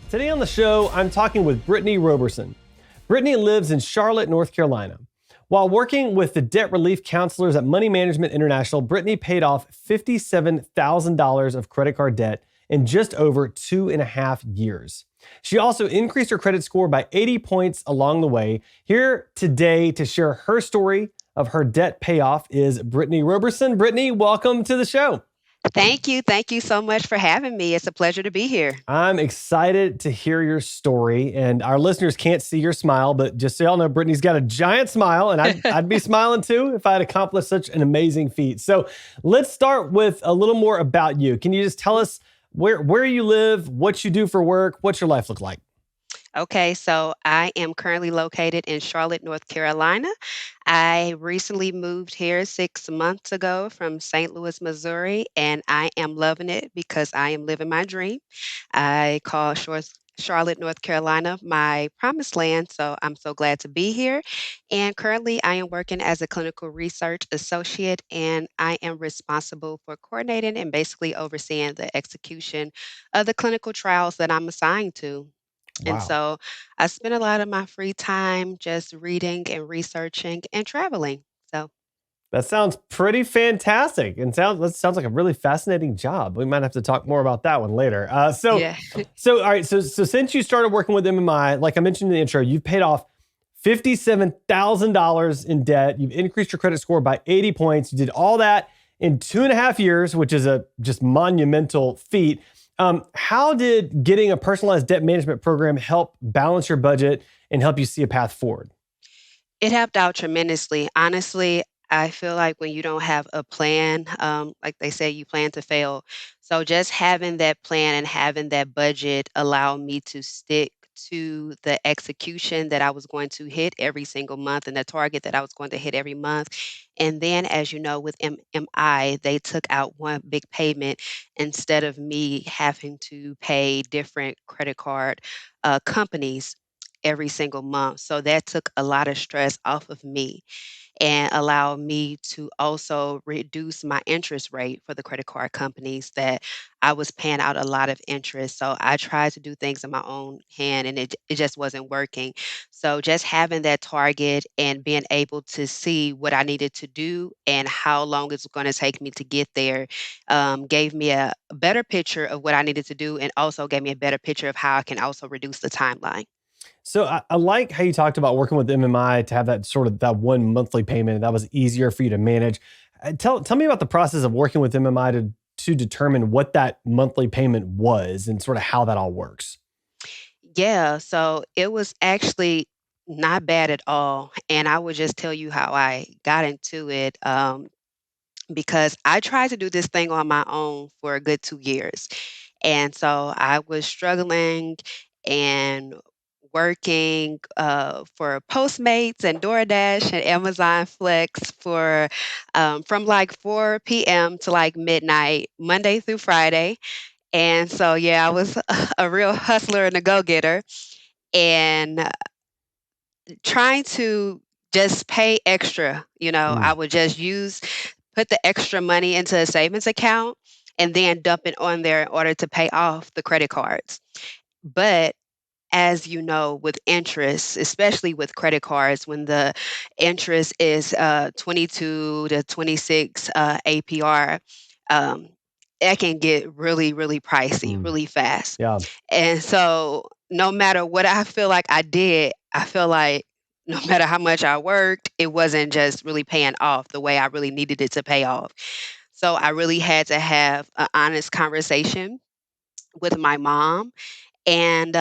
Today on the show, I'm talking with Brittney Roberson. Brittney lives in Charlotte, North Carolina. While working with the debt relief counselors at Money Management International, Brittney paid off $57,000 of credit card debt in just over 2.5 years. She also increased her credit score by 80 points along the way. Here today to share her story of her debt payoff is Brittney Roberson. Brittney, welcome to the show. Thank you. Thank you so much for having me. It's a pleasure to be here. I'm excited to hear your story, and our listeners can't see your smile, but just so y'all know, Brittney's got a giant smile, and I'd be smiling too if I had accomplished such an amazing feat. So let's start with a little more about you. Can you just tell us where you live, what you do for work, what's your life look like? Okay, so I am currently located in Charlotte, North Carolina. I recently moved here 6 months ago from St. Louis, Missouri, and I am loving it because I am living my dream. I call Charlotte, North Carolina, my promised land, so I'm so glad to be here. And currently, I am working as a clinical research associate, and I am responsible for coordinating and basically overseeing the execution of the clinical trials that I'm assigned to. And Wow. so I spend a lot of my free time just reading and researching and traveling. So, That sounds pretty fantastic, and that sounds like a really fascinating job. We might have to talk more about that one later. yeah. So all right, so since you started working with MMI, like I mentioned in the intro, you've paid off $57,000 in debt. You've increased your credit score by 80 points. You did all that in 2.5 years, which is a just monumental feat. How did getting a personalized debt management program help balance your budget and help you see a path forward? It helped out tremendously. Honestly, I feel like when you don't have a plan, like they say, you plan to fail. So just having that plan and having that budget allowed me to stick to the execution that I was going to hit every single month and the target that I was going to hit every month. And then, as you know, with MMI, they took out one big payment instead of me having to pay different credit card companies every single month. So that took a lot of stress off of me and allowed me to also reduce my interest rate for the credit card companies that I was paying out a lot of interest. So I tried to do things in my own hand and it just wasn't working. So just having that target and being able to see what I needed to do and how long it's going to take me to get there gave me a better picture of what I needed to do and also gave me a better picture of how I can also reduce the timeline. So I like how you talked about working with MMI to have that sort of that one monthly payment. That was easier for you to manage. Tell me about the process of working with MMI to determine what that monthly payment was and sort of how that all works. Yeah, so it was actually not bad at all. And I would just tell you how I got into it because I tried to do this thing on my own for a good 2 years. And so I was struggling and working for Postmates and DoorDash and Amazon Flex for from like 4 p.m. to like midnight, Monday through Friday. And so, yeah, I was a real hustler and a go getter and trying to just pay extra. Mm. I would just put the extra money into a savings account and then dump it on there in order to pay off the credit cards. But as you know, with interest, especially with credit cards, when the interest is 22 to 26 APR, um, it can get really, really pricey Mm. really fast. Yeah. And so, no matter what I feel like I did, I feel like no matter how much I worked, it wasn't just really paying off the way I really needed it to pay off. So, I really had to have an honest conversation with my mom. And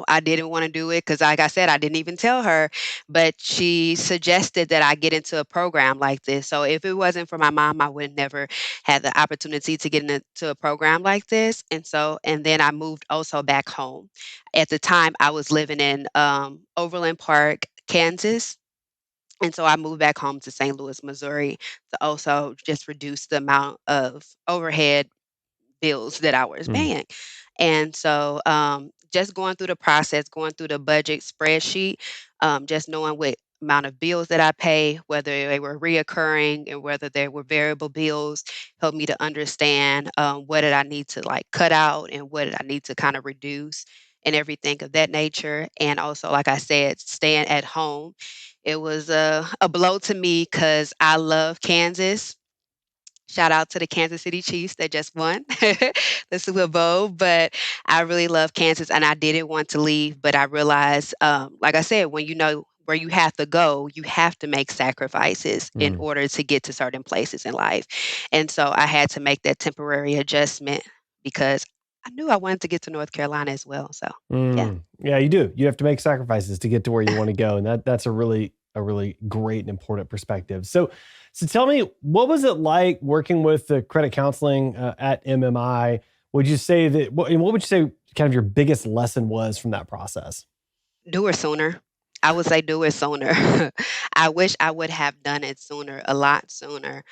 I didn't wanna do it because, like I said, I didn't even tell her, but she suggested that I get into a program like this. So if it wasn't for my mom, I would never had the opportunity to get into a program like this, and then I moved also back home. At the time, I was living in, Overland Park, Kansas, and so I moved back home to St. Louis, Missouri to also just reduce the amount of overhead bills that I was Mm. paying. And so, just going through the process, going through the budget spreadsheet, just knowing what amount of bills that I pay, whether they were reoccurring and whether they were variable bills, helped me to understand what did I need to like cut out and what did I need to kind of reduce and everything of that nature. And also, like I said, staying at home. It was a blow to me because I love Kansas. Shout out to the Kansas City Chiefs that just won the Super Bowl, but I really love Kansas and I didn't want to leave, but I realized, like I said, when you know where you have to go, you have to make sacrifices in Mm, order to get to certain places in life. And so I had to make that temporary adjustment because I knew I wanted to get to North Carolina as well. So, yeah. yeah, you do. You have to make sacrifices to get to where you want to go, and that's a really great and important perspective. So tell me, what was it like working with the credit counseling at MMI? Would you say that? What would you say kind of your biggest lesson was from that process? Do it sooner. I would say do it sooner. I wish I would have done it sooner, a lot sooner.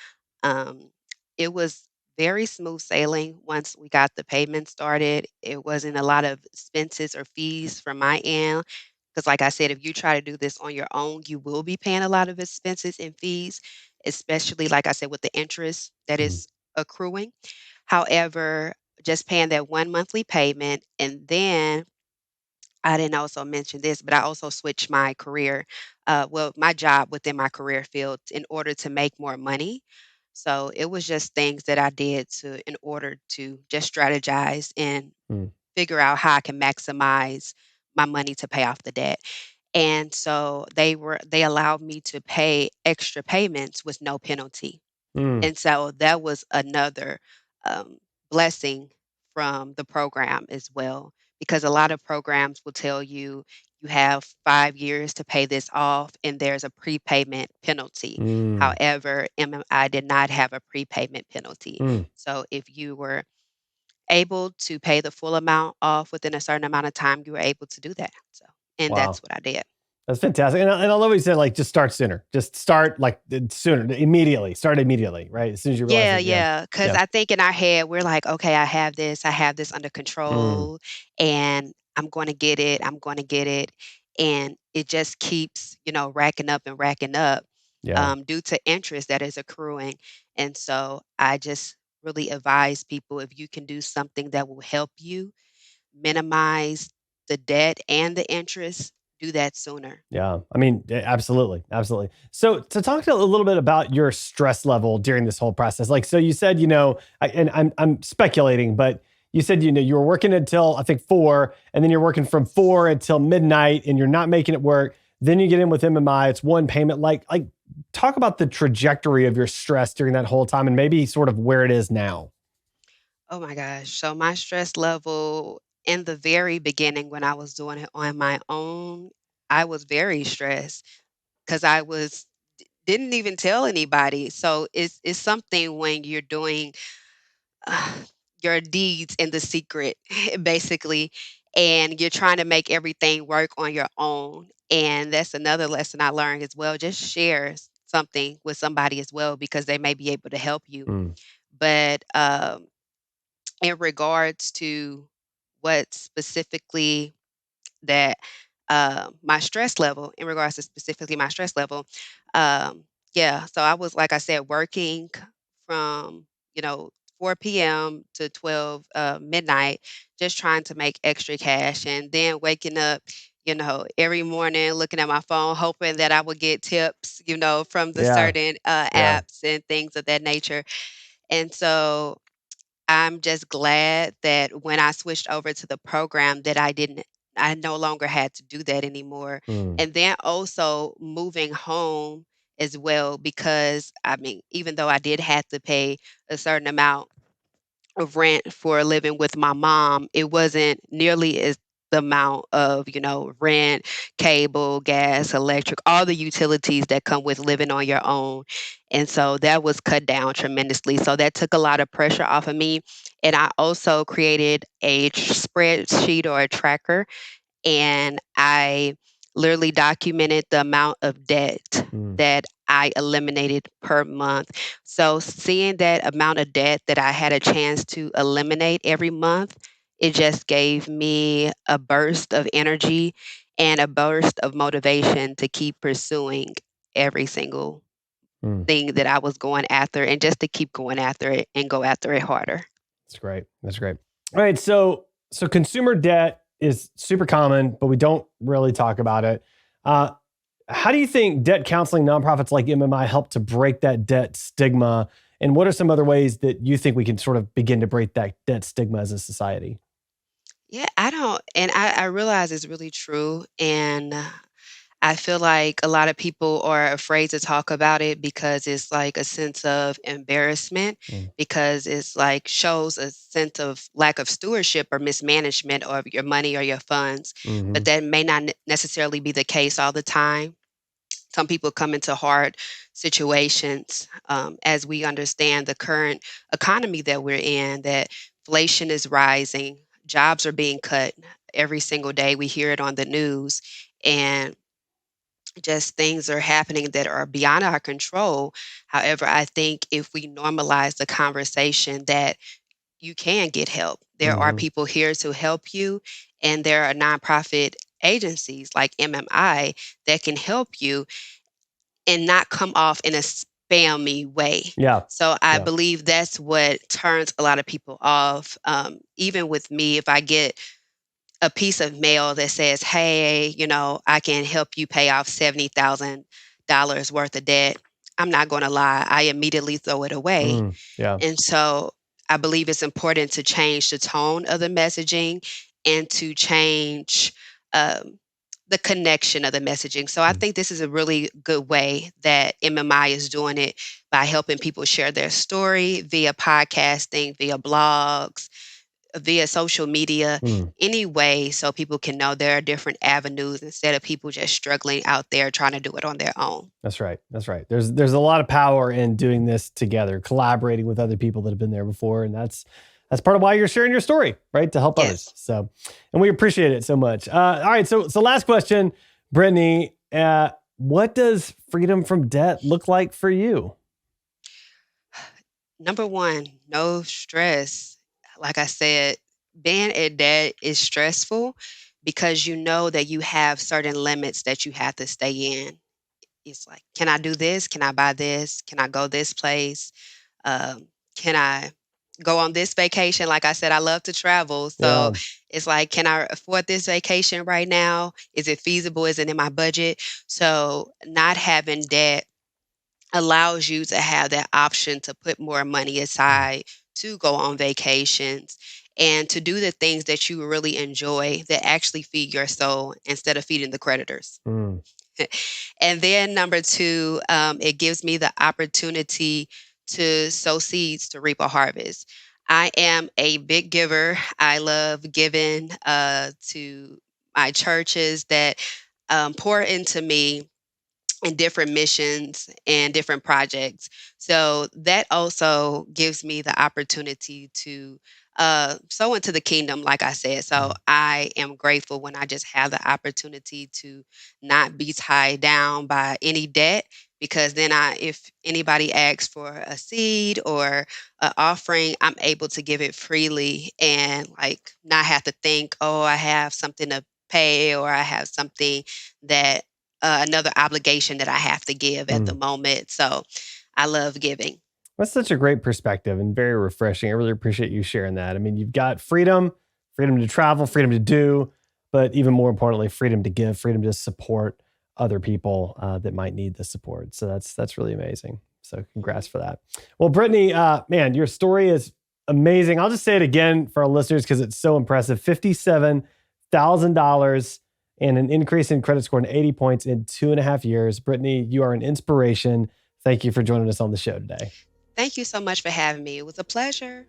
Um, it was very smooth sailing once we got the payment started. It wasn't a lot of expenses or fees from my end. Because, like I said, if you try to do this on your own, you will be paying a lot of expenses and fees, especially, like I said, with the interest that Mm, is accruing. However, just paying that one monthly payment and then I didn't also mention this, but I also switched my career, my job within my career field in order to make more money. So it was just things that I did in order to just strategize and mm, figure out how I can maximize my money to pay off the debt. And so they allowed me to pay extra payments with no penalty. mm, And so that was another blessing from the program as well, because a lot of programs will tell you you have 5 years to pay this off and there's a prepayment penalty. mm, However, MMI did not have a prepayment penalty. mm. So if you were able to pay the full amount off within a certain amount of time, you were able to do that. So, and Wow. that's what I did. That's fantastic. And I love what you said, like, just start sooner. Just start like sooner, immediately. Start immediately, right? As soon as you realize Yeah, it. Yeah. yeah, because Yeah. I think in our head, we're like, "Okay, I have this under Mm, control, and I'm gonna get it," and it just keeps, racking up and racking up, yeah. due to interest that is accruing, and so I just really advise people if you can do something that will help you minimize the debt and the interest, do that sooner. Yeah. I mean, absolutely. Absolutely. So to talk a little bit about your stress level during this whole process, like, so you said, and I'm speculating, but you said, you were working until I think 4, and then you're working from 4 until midnight and you're not making it work. Then you get in with MMI, it's one payment. Like talk about the trajectory of your stress during that whole time and maybe sort of where it is now. Oh my gosh. So my stress level in the very beginning when I was doing it on my own, I was very stressed because didn't even tell anybody. So it's something when you're doing uh, your deeds in the secret, basically, and you're trying to make everything work on your own. And that's another lesson I learned as well. Just share something with somebody as well because they may be able to help you. Mm, But in regards to what specifically that my stress level, in regards to specifically my stress level, um, yeah, so I was, like I said, working from, you know, 4 p.m. to 12 midnight, just trying to make extra cash, and then waking up, every morning looking at my phone, hoping that I would get tips, from the yeah. certain Yeah. apps and things of that nature. And so I'm just glad that when I switched over to the program that I no longer had to do that anymore. Mm, And then also moving home as well, because I mean, even though I did have to pay a certain amount of rent for living with my mom, it wasn't nearly as the amount of, rent, cable, gas, electric, all the utilities that come with living on your own. And so that was cut down tremendously. So that took a lot of pressure off of me. And I also created a spreadsheet or a tracker and I literally documented the amount of debt mm, that I eliminated per month. So seeing that amount of debt that I had a chance to eliminate every month, it just gave me a burst of energy and a burst of motivation to keep pursuing every single Mm, thing that I was going after and just to keep going after it and go after it harder. that's great. That's great. All right. So consumer debt is super common, but we don't really talk about it. Uh, how do you think debt counseling nonprofits like MMI help to break that debt stigma? And what are some other ways that you think we can sort of begin to break that debt stigma as a society? Yeah, I don't, and I realize it's really true. And I feel like a lot of people are afraid to talk about it because it's like a sense of embarrassment, Mm, because it's like shows a sense of lack of stewardship or mismanagement of your money or your funds. But mhm. that may not necessarily be the case all the time. Some people come into hard situations, as we understand the current economy that we're in, that inflation is rising, jobs are being cut every single day. We hear it on the news. And just things are happening that are beyond our control. However, I think if we normalize the conversation that you can get help, there are Mhm. people here to help you, and there are nonprofit agencies like MMI that can help you and not come off in a spammy way. Yeah. So I Yeah. believe that's what turns a lot of people off. Even with me, if I get a piece of mail that says, "Hey, I can help you pay off $70,000 worth of debt." I'm not gonna lie, I immediately throw it away. Yeah. And so I believe it's important to change the tone of the messaging and to change um, the connection of the messaging. So I Mm. think this is a really good way that MMI is doing it by helping people share their story via podcasting, via blogs, via social media, Mm. any way so people can know there are different avenues instead of people just struggling out there trying to do it on their own. That's right. That's right. There's a lot of power in doing this together, collaborating with other people that have been there before, and that's part of why you're sharing your story, right? To help others. Yes. So, and we appreciate it so much. All right. So last question, Brittany. What does freedom from debt look like for you? Number one, no stress. Like I said, being a dad is stressful because you know that you have certain limits that you have to stay in. It's like, can I do this? Can I buy this? Can I go this place? Can I go on this vacation? Like I said, I love to travel. So Yeah. it's like, can I afford this vacation right now? Is it feasible? Is it in my budget? So not having debt allows you to have that option to put more money Mm. aside to go on vacations and to do the things that you really enjoy that actually feed your soul instead of feeding the creditors. Mm. And then number two, it gives me the opportunity to sow seeds to reap a harvest. I am a big giver. I love giving to my churches that pour into me and different missions and different projects. So that also gives me the opportunity to sow into the kingdom, like I said. So Mm. I am grateful when I just have the opportunity to not be tied down by any debt. Because then if anybody asks for a seed or an offering, I'm able to give it freely and like not have to think, oh, I have something to pay or I have something that another obligation that I have to give at the Mm. moment. So I love giving. That's such a great perspective and very refreshing. I really appreciate you sharing that. I mean, you've got freedom, freedom to travel, freedom to do, but even more importantly, freedom to give, freedom to support other people that might need the support. So that's really amazing. So congrats Mhm. for that. Well, Brittany, man, your story is amazing. I'll just say it again for our listeners because it's so impressive. $57,000 and an increase in credit score to 80 points in 2.5 years. Brittany, you are an inspiration. Thank you for joining us on the show today. Thank you so much for having me. It was a pleasure.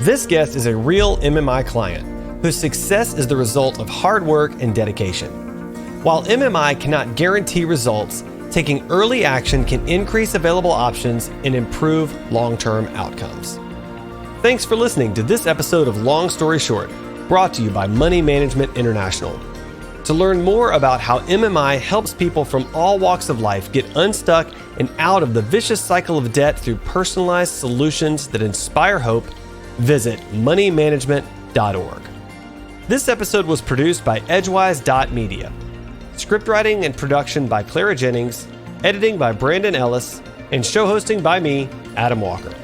This guest is a real MMI client whose success is the result of hard work and dedication. While MMI cannot guarantee results, taking early action can increase available options and improve long-term outcomes. Thanks for listening to this episode of Long Story Short, brought to you by Money Management International. To learn more about how MMI helps people from all walks of life get unstuck and out of the vicious cycle of debt through personalized solutions that inspire hope, visit moneymanagement.org. This episode was produced by Edgewise.media. Script writing and production by Clara Jennings, editing by Brandon Ellis, and show hosting by me, Adam Walker.